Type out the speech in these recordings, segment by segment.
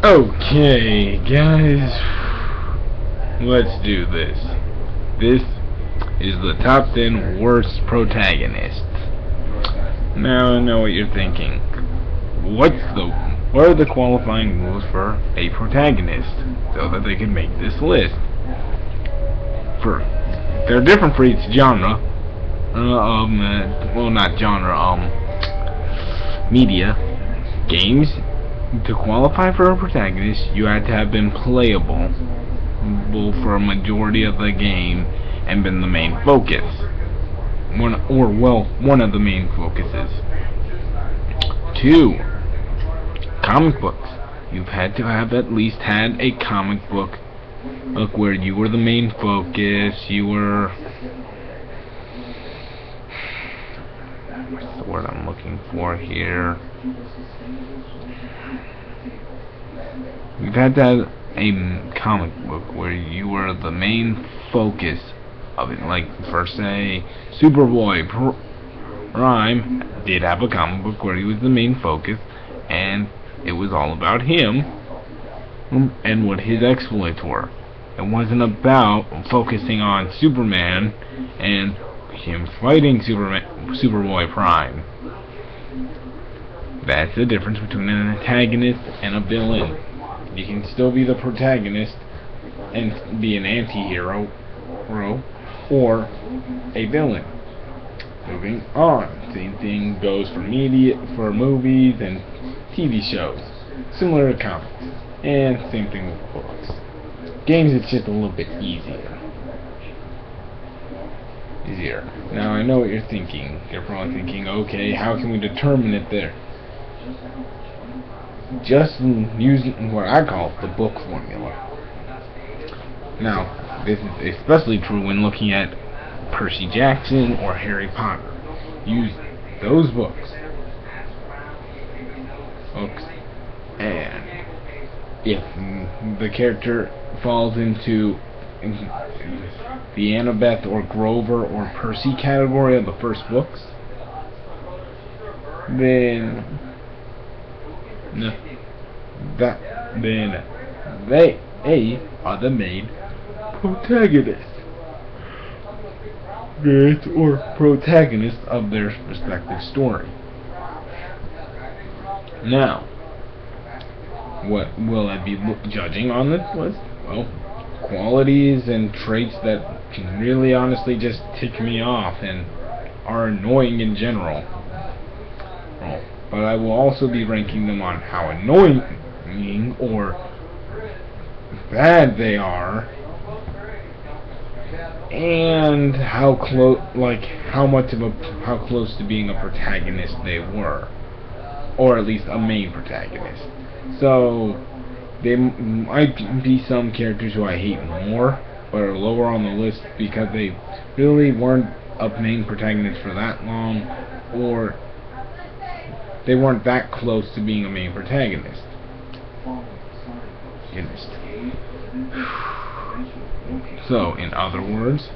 Okay, guys, let's do this. This is the top 10 worst protagonists. Now I know what you're thinking. What are the qualifying rules for a protagonist so that they can make this list? They're different for each genre. Well, not genre, media. Games. To qualify for a protagonist, you had to have been playable for a majority of the game and been the main focus. One of the main focuses. 2. Comic books. You've had to have at least had a comic book where you were the main focus. You were... what's the word I'm looking for here? You've had to have a comic book where you were the main focus of it. Like, for say, Superboy Prime did have a comic book where he was the main focus, and it was all about him and what his exploits were. It wasn't about focusing on Superman and him fighting Superboy Prime. That's the difference between an antagonist and a villain. You can still be the protagonist and be an anti-hero or a villain. Moving on. Same thing goes for movies and TV shows. Similar to comics. And same thing with books. Games, it's just a little bit easier. Now I know what you're thinking. You're probably thinking, okay, how can we determine it there? Just using what I call the book formula. Now, this is especially true when looking at Percy Jackson or Harry Potter. Use those books. And if the character falls into the Annabeth or Grover or Percy category of the first books, then they are the main protagonist or protagonist of their respective story. Now, what will I be judging on this list? Well, qualities and traits that can really honestly just tick me off and are annoying in general. But I will also be ranking them on how annoying or bad they are, and how close to being a protagonist they were, or at least a main protagonist. So there might be some characters who I hate more, but are lower on the list because they really weren't a main protagonist for that long, or they weren't that close to being a main protagonist. So, in other words,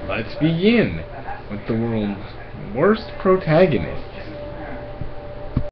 let's begin with the world's worst protagonists.